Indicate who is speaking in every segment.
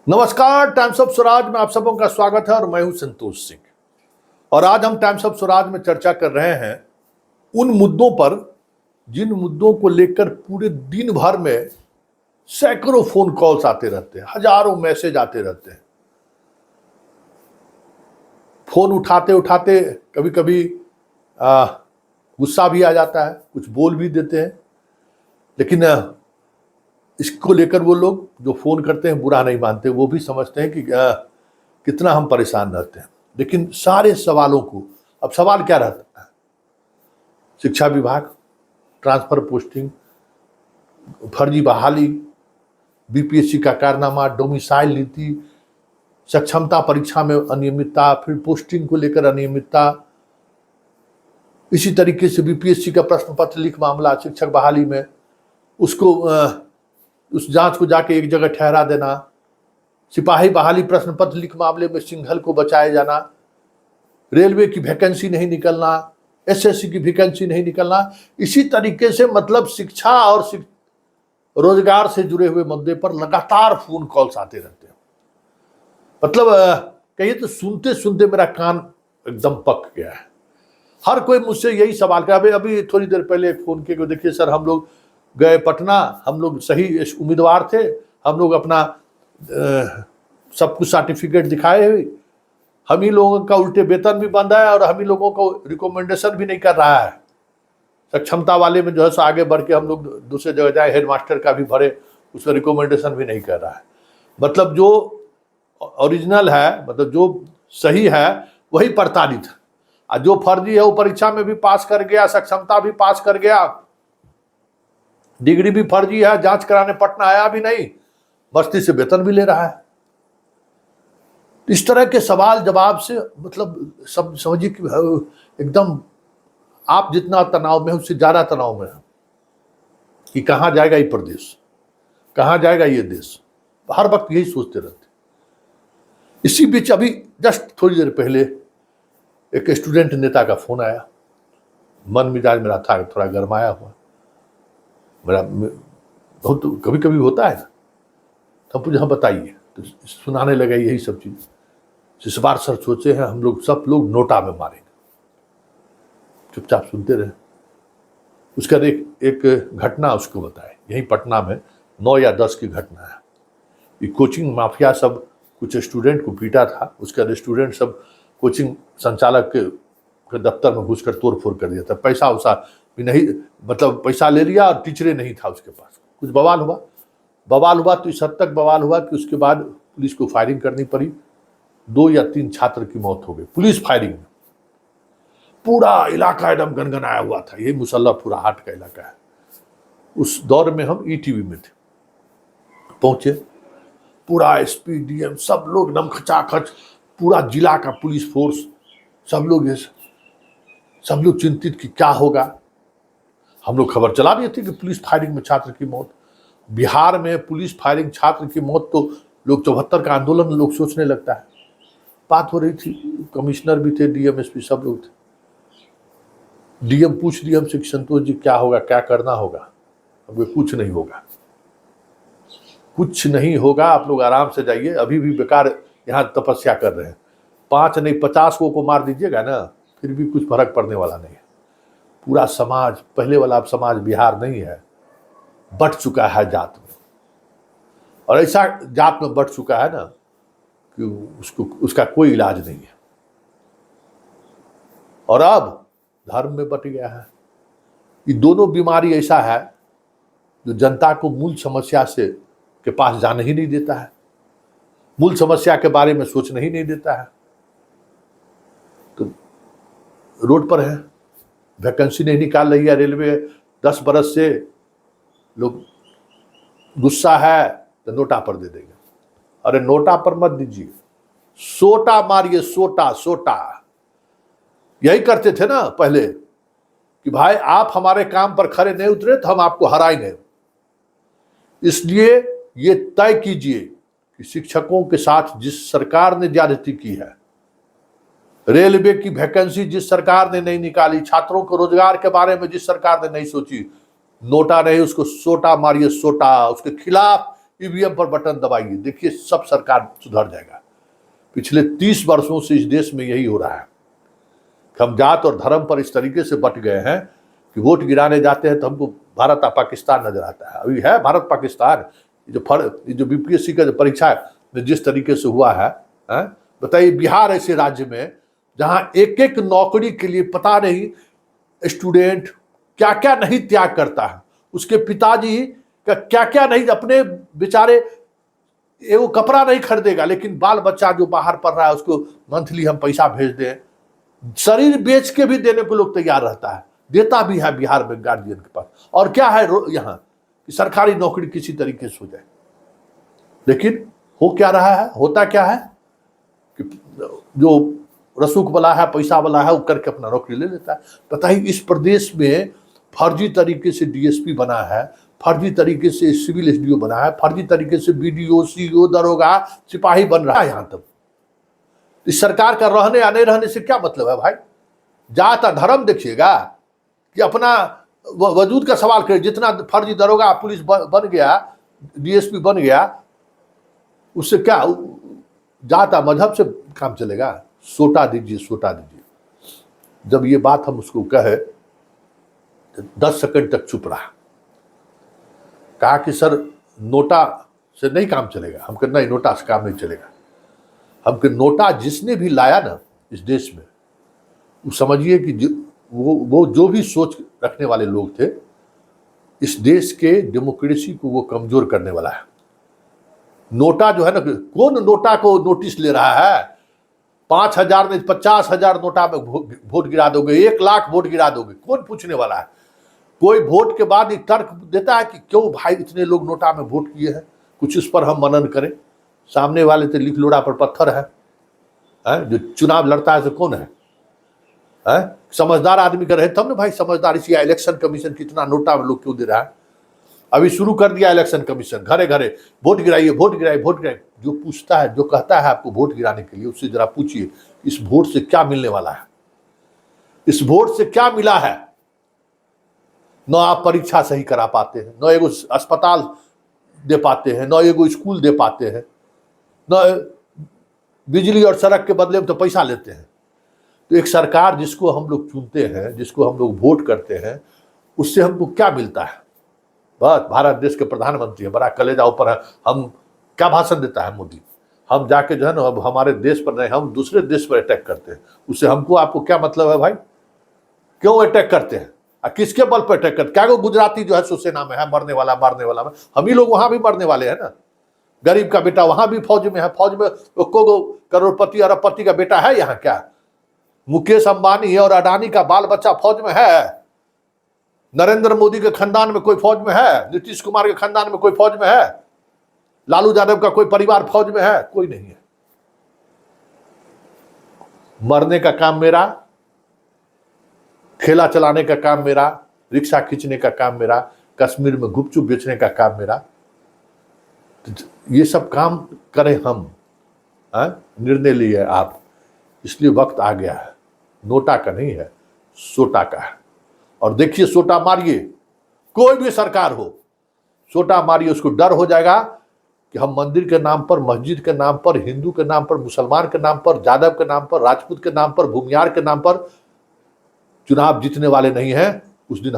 Speaker 1: नमस्कार, times of Swaraj में आप सबों का स्वागत है और मैं हूं संतोष सिंह। और आज हम टाइम्स ऑफ स्वराज में चर्चा कर रहे हैं उन मुद्दों पर जिन मुद्दों को लेकर पूरे दिन भर में सैकड़ों फोन कॉल्स आते रहते हैं, हजारों मैसेज आते रहते हैं। फोन उठाते उठाते कभी कभी गुस्सा भी आ जाता है, कुछ बोल भी देते हैं, लेकिन इसको लेकर वो लोग जो फोन करते हैं बुरा नहीं मानते। वो भी समझते हैं कि कितना हम परेशान रहते हैं। लेकिन सारे सवालों को, अब सवाल क्या रहता है? शिक्षा विभाग, ट्रांसफर पोस्टिंग, फर्जी बहाली, बीपीएससी का कारनामा, डोमिसाइल नीति, सक्षमता परीक्षा में अनियमितता, फिर पोस्टिंग को लेकर अनियमितता, इसी तरीके से बीपीएससी का प्रश्न पत्र लीक मामला, शिक्षक बहाली में उसको उस जांच को जाके एक जगह ठहरा देना, सिपाही बहाली प्रश्न पत्र लीक मामले में सिंघल को बचाए जाना, रेलवे की वैकेंसी नहीं निकलना, एसएससी की वैकेंसी नहीं निकलना। इसी तरीके से मतलब शिक्षा और रोजगार से जुड़े हुए मुद्दे पर लगातार फोन कॉल्स आते रहते हैं। मतलब कहिए तो सुनते सुनते मेरा कान एकदम पक गया है। हर कोई मुझसे यही सवाल कर, अभी थोड़ी देर पहले एक फोन किया, देखिए सर हम लोग गए पटना, हम लोग सही उम्मीदवार थे, हम लोग अपना सब कुछ सर्टिफिकेट दिखाए हुए, हम ही लोगों का उल्टे वेतन भी बंद है और हम ही लोगों को रिकमेंडेशन भी नहीं कर रहा है। सक्षमता वाले में जो है सो आगे बढ़ के हम लोग दूसरे जगह जाए, हेडमास्टर का भी भरे, उसमें रिकमेंडेशन भी नहीं कर रहा है। मतलब जो ओरिजिनल है, मतलब जो सही है वही प्रताड़ित है, और जो फर्जी है वो परीक्षा में भी पास कर गया, सक्षमता भी पास कर गया, डिग्री भी फर्जी है, जांच कराने पटना आया भी नहीं, बस्ती से वेतन भी ले रहा है। इस तरह के सवाल जवाब से मतलब सब समझिए कि एकदम आप जितना तनाव में, उससे ज्यादा तनाव में है कि कहां जाएगा ये प्रदेश, कहां जाएगा ये देश। हर वक्त यही सोचते रहते। इसी बीच अभी जस्ट थोड़ी देर पहले एक स्टूडेंट नेता का फोन आया। मन मिजाज मेरा था थोड़ा गरमाया हुआ, मेरा बहुत कभी कभी होता है ना, तो मुझे हाँ बताइए, तो सुनाने लगा यही सब चीज। इस बार सर सोचे हैं हम लोग सब लोग नोटा में मारेंगे। चुपचाप सुनते रहे। उसका एक घटना उसको बताए, यही पटना में 9 या 10 की घटना है। ये कोचिंग माफिया सब कुछ स्टूडेंट को पीटा था, उसका स्टूडेंट सब कोचिंग संचालक के दफ्तर में घुसकर तोड़फोड़ कर दिया था। पैसा वैसा भी नहीं, मतलब पैसा ले लिया और टीचरे नहीं था उसके पास। कुछ बवाल हुआ तो इस हद तक बवाल हुआ कि उसके बाद पुलिस को फायरिंग करनी पड़ी। 2 या 3 छात्र की मौत हो गई पुलिस फायरिंग में। पूरा इलाका एकदम गनगनाया हुआ था। ये मुसल्लफपुरा हाट का इलाका है। उस दौर में हम ईटीवी में थे, पहुंचे, पूरा एसपी डीएम सब लोग एकदम खचाखच, पूरा जिला का पुलिस फोर्स, सब लोग चिंतित कि क्या होगा। हम लोग खबर चला दिए थे कि पुलिस फायरिंग में छात्र की मौत। बिहार में पुलिस फायरिंग छात्र की मौत तो लोग 74 का आंदोलन लोग सोचने लगता है। बात हो रही थी, कमिश्नर भी थे, डीएम एसपी सब लोग थे। डीएम पूछ रही हमसे कि संतोष जी क्या होगा, क्या करना होगा? अब कुछ नहीं होगा, कुछ नहीं होगा, आप लोग आराम से जाइए। अभी भी बेकार यहाँ तपस्या कर रहे हैं। 5 नहीं 50 को मार दीजिएगा ना, फिर भी कुछ फर्क पड़ने वाला नहीं है। पूरा समाज पहले वाला समाज बिहार नहीं है, बट चुका है जात में, और ऐसा जात में बट चुका है ना कि उसका कोई इलाज नहीं है। और अब धर्म में बट गया है। ये दोनों बीमारी ऐसा है जो जनता को मूल समस्या से के पास जाने ही नहीं देता है, मूल समस्या के बारे में सोचने ही नहीं देता है। तो रोड पर है, वैकेंसी नहीं निकाल रही है रेलवे 10 बरस से, लोग गुस्सा है तो नोटा पर दे देंगे। अरे नोटा पर मत दीजिए, सोटा मारिए, सोटा। यही करते थे ना पहले कि भाई आप हमारे काम पर खड़े नहीं उतरे तो हम आपको हराएंगे। इसलिए ये तय कीजिए कि शिक्षकों के साथ जिस सरकार ने ज्यादती की है, रेलवे की वैकेंसी जिस सरकार ने नहीं निकाली, छात्रों को रोजगार के बारे में जिस सरकार ने नहीं सोची, नोटा नहीं, उसको सोटा मारिए, सोटा। उसके खिलाफ ईवीएम पर बटन दबाइए, देखिए सब सरकार सुधर जाएगा। पिछले 30 वर्षों से इस देश में यही हो रहा है। हम जात और धर्म पर इस तरीके से बट गए हैं कि वोट गिराने जाते हैं तो हमको भारत और पाकिस्तान नजर आता है। अभी है भारत पाकिस्तान, जो बीपीएससी का जो परीक्षा में जिस तरीके से हुआ है, बताइए बिहार ऐसे राज्य में जहां एक एक नौकरी के लिए पता नहीं स्टूडेंट क्या क्या नहीं त्याग करता है, उसके पिताजी का क्या क्या नहीं, अपने बेचारे वो कपड़ा नहीं खरीदेगा, लेकिन बाल बच्चा जो बाहर पढ़ रहा है उसको मंथली हम पैसा भेज दें, शरीर बेच के भी देने को लोग तैयार रहता है, देता भी है बिहार में गार्जियन के पास। और क्या है यहाँ कि सरकारी नौकरी किसी तरीके से हो जाए, लेकिन हो क्या रहा है, होता क्या है कि जो रसूख वाला है, पैसा वाला है, वो करके अपना नौकरी ले लेता है। बताइए इस प्रदेश में फर्जी तरीके से डीएसपी बना है, फर्जी तरीके से सिविल एसडीओ बना है, फर्जी तरीके से बीडीओ, सीओ, दरोगा, सिपाही बन रहा है यहाँ तक। इस सरकार का रहने या नहीं रहने से क्या मतलब है भाई? जात धर्म देखिएगा कि अपना वजूद का सवाल करिए। जितना फर्जी दरोगा पुलिस बन गया, डीएसपी बन गया, उससे क्या जात मजहब से काम चलेगा? सोटा दीजिए, सोटा दीजिए। जब ये बात हम उसको कहे 10 सेकंड तक चुप रहा, कहा कि सर नोटा से नहीं काम चलेगा। हम कहते नहीं, नोटा से काम नहीं चलेगा। हम कहते नोटा जिसने भी लाया ना इस देश में, वो समझिए कि वो जो भी सोच रखने वाले लोग थे, इस देश के डेमोक्रेसी को वो कमजोर करने वाला है। नोटा जो है ना, कौन नोटा को नोटिस ले रहा है? 5,000 नहीं 50,000 नोटा में वोट गिरा दोगे, 1 लाख वोट गिरा दोगे, कौन पूछने वाला है? कोई वोट के बाद एक तर्क देता है कि क्यों भाई इतने लोग नोटा में वोट किए हैं, कुछ इस पर हम मनन करें। सामने वाले तो लिख लोड़ा पर पत्थर है, जो चुनाव लड़ता है तो कौन है? समझदार आदमी का रहे तब ना भाई। समझदार इसी इलेक्शन कमीशन कितना नोटा में लोग क्यों दे रहा है? अभी शुरू कर दिया इलेक्शन कमीशन, घरे घरे वोट गिराइए, वोट गिराइए, वोट गिराइए। जो पूछता है, जो कहता है आपको वोट गिराने के लिए, उससे जरा पूछिए इस वोट से क्या मिलने वाला है, इस वोट से क्या मिला है? न आप परीक्षा सही करा पाते हैं, न एगो अस्पताल दे पाते हैं, न एगो स्कूल दे पाते हैं, न बिजली और सड़क के बदले में तो पैसा लेते हैं। तो एक सरकार जिसको हम लोग चुनते हैं, जिसको हम लोग वोट करते हैं, उससे हमको क्या मिलता है? बस भारत देश के प्रधानमंत्री है, बड़ा कलेजा ऊपर है। हम क्या भाषण देता है मोदी? हम जाके जो है ना, अब हमारे देश पर नहीं, हम दूसरे देश पर अटैक करते हैं। उससे हमको आपको क्या मतलब है भाई? क्यों अटैक करते हैं? किसके बल पर अटैक करते? क्या वो गुजराती जो है शिवसेना में है, मरने वाला मारने वाला में, हम ही लोग वहां भी मरने वाले हैं ना। गरीब का बेटा वहां भी फौज में है, फौज में को करोड़पति अरबपति का बेटा है यहाँ क्या? मुकेश अंबानी और अडानी का बाल बच्चा फौज में है? नरेंद्र मोदी के खानदान में कोई फौज में है? नीतीश कुमार के खानदान में कोई फौज में है? लालू यादव का कोई परिवार फौज में है? कोई नहीं है। मरने का काम मेरा, ठेला चलाने का काम मेरा, रिक्शा खींचने का काम मेरा, कश्मीर में गुपचुप बेचने का काम मेरा। ये सब काम करें हम, निर्णय लिए आप। इसलिए वक्त आ गया है, नोटा का नहीं है, सोटा का है। और देखिए सोटा मारिए, कोई भी सरकार हो, सोटा मारिए, उसको डर हो जाएगा कि हम मंदिर के नाम पर, मस्जिद के नाम पर, हिंदू के नाम पर, मुसलमान के नाम पर, यादव के नाम पर, राजपूत के नाम पर, भूमियार के नाम पर चुनाव जीतने वाले नहीं हैं। उस दिन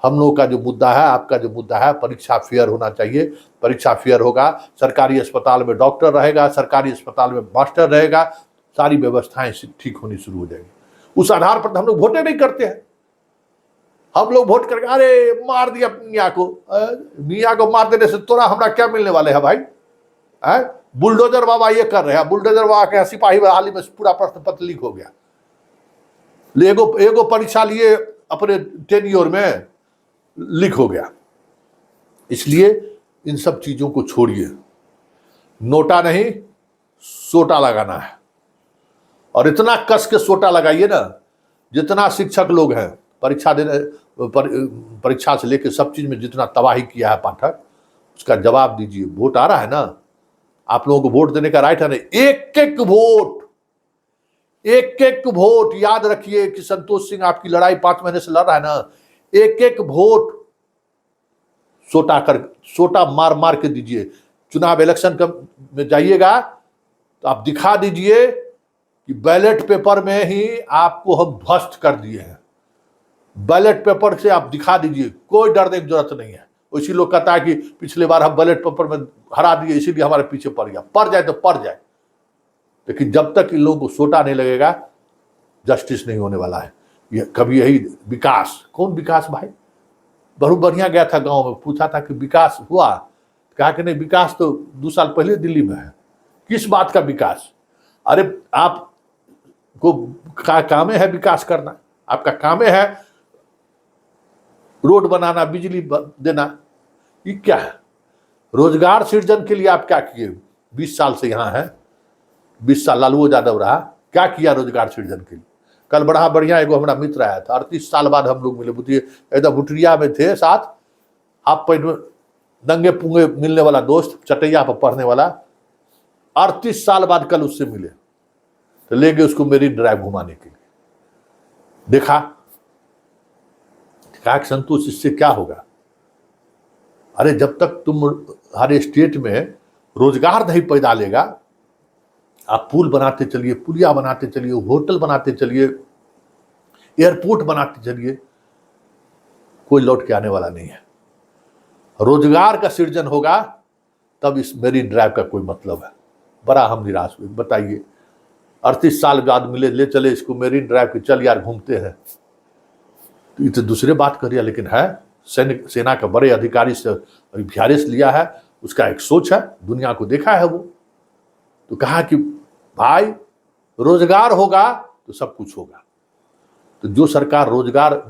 Speaker 1: हम लोगों का जो मुद्दा है, आपका जो मुद्दा है, परीक्षा फेयर होना चाहिए। परीक्षा फेयर होगा, सरकारी अस्पताल में डॉक्टर रहेगा, सरकारी अस्पताल में मास्टर रहेगा, सारी व्यवस्थाएं ठीक होनी शुरू हो जाएगी। उस आधार पर हम लोग वोटे नहीं करते हैं। हम लोग वोट करके अरे मार दिया मियाँ को मार देने से तोरा हमरा क्या मिलने वाले है भाई? बुलडोजर बाबा ये कर रहे हैं, बुलडोजर बाबा के सिपाही बहाली में पूरा प्रश्न पत्र लीक हो गया। एगो परीक्षा लिए अपने टेन्योर में लीक हो गया। इसलिए इन सब चीजों को छोड़िए, नोटा नहीं सोटा लगाना है। और इतना कस के सोटा लगाइए ना, जितना शिक्षक लोग हैं परीक्षा देने, परीक्षा से लेकर सब चीज में जितना तबाही किया है पाठक, उसका जवाब दीजिए। वोट आ रहा है ना, आप लोगों को वोट देने का राइट है ना। एक एक वोट, एक एक वोट, याद रखिए कि संतोष सिंह आपकी लड़ाई 5 महीने से लड़ रहा है ना। एक एक वोट सोटा मार मार के दीजिए। चुनाव इलेक्शन में जाइएगा तो आप दिखा दीजिए कि बैलेट पेपर में ही आपको हम ध्वस्त कर दिए हैं। बैलेट पेपर से आप दिखा दीजिए, कोई डरने की जरूरत नहीं है। इसी लोग कहता है कि पिछले बार हम बैलेट पेपर में हरा दिए इसीलिए हमारे पीछे पड़ गया। पड़ जाए तो पड़ जाए, लेकिन जब तक इन लोगों को सोटा नहीं लगेगा जस्टिस नहीं होने वाला है। ये कभी यही विकास, कौन विकास भाई? बहुत बढ़िया गया था गांव में, पूछा था कि विकास हुआ, कहा कि नहीं विकास तो 2 साल पहले दिल्ली में है। किस बात का विकास? अरे आपको काम है विकास करना, आपका काम है रोड बनाना, बिजली देना, ये क्या है? रोजगार सृजन के लिए आप क्या किए? 20 साल से यहाँ है, 20 साल लालू यादव रहा, क्या किया रोजगार सृजन के लिए? कल बड़ा बढ़िया एगो हमारा मित्र आया था, 38 साल बाद हम लोग मिले, बुझिए एकदम भुटरिया में थे साथ, आप पैन नंगे पुंगे मिलने वाला दोस्त, चटैया पर पढ़ने वाला, 38 साल बाद कल उससे मिले तो ले गए उसको मेरी ड्राइव घुमाने के लिए। देखा कि संतोष, इससे क्या होगा? अरे जब तक तुम हर स्टेट में रोजगार नहीं पैदा लेगा, आप पुल बनाते चलिए, पुलिया बनाते चलिए, होटल बनाते चलिए, एयरपोर्ट बनाते चलिए, कोई लौट के आने वाला नहीं है। रोजगार का सृजन होगा तब इस मेरीन ड्राइव का कोई मतलब है। बड़ा हम निराश हुए। बताइए, 38 साल बाद मिले, ले चले इसको मेरीन ड्राइव के, चल यार घूमते हैं। तो ये तो दूसरे बात करिए, लेकिन है सेना का बड़े अधिकारी से अभ्यास लिया है, उसका एक सोच है, दुनिया को देखा है वो। तो कहा कि भाई रोजगार होगा तो सब कुछ होगा। तो जो सरकार रोजगार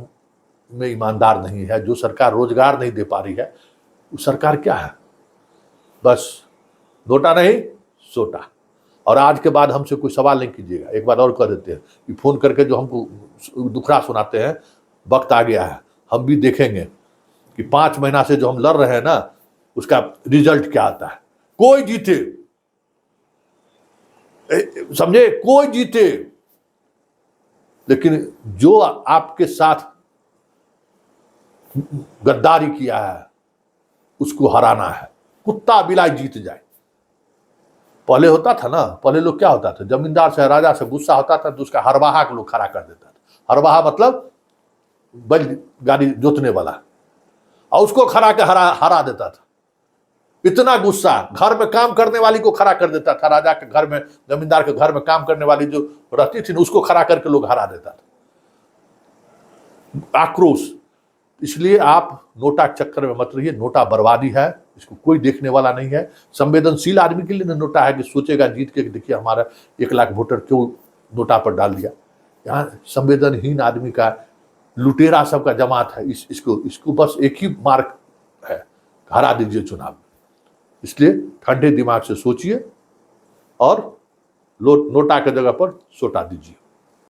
Speaker 1: में ईमानदार नहीं है, जो सरकार रोजगार नहीं दे पा रही है, वो सरकार क्या है? बस नोटा नहीं सोटा। और आज के बाद हमसे कोई सवाल नहीं कीजिएगा। एक बात और कह देते हैं कि फोन करके जो हमको दुखड़ा सुनाते हैं, वक्त आ गया है, हम भी देखेंगे कि 5 महीना से जो हम लड़ रहे हैं ना, उसका रिजल्ट क्या आता है। कोई जीते, समझे, कोई जीते, लेकिन जो आपके साथ गद्दारी किया है उसको हराना है। कुत्ता बिलाई जीत जाए। पहले होता था ना, पहले लोग क्या होता था, जमींदार से राजा से गुस्सा होता था तो उसका हरवाहा को लोग खड़ा कर देता था। हरवाहा मतलब बैल गाड़ी जोतने वाला, और उसको खड़ा के हरा देता था। इतना गुस्सा, घर में काम करने वाली को खड़ा कर देता था। राजा के घर में, जमींदार के घर में काम करने वाली जो रहती थी उसको खड़ा करके लोग हरा देता था। आक्रोश। इसलिए आप नोटा चक्कर में मत रहिए। नोटा बर्बादी है, इसको कोई देखने वाला नहीं है। संवेदनशील आदमी के लिए नोटा है कि सोचेगा जीत के, देखिए हमारा 1 लाख वोटर क्यों नोटा पर डाल दिया। यहाँ संवेदनहीन आदमी का, लुटेरा सबका जमात है। इसको बस एक ही मार्ग है, हरा दीजिए चुनाव। इसलिए ठंडे दिमाग से सोचिए और नोटा के जगह पर सोटा दीजिए।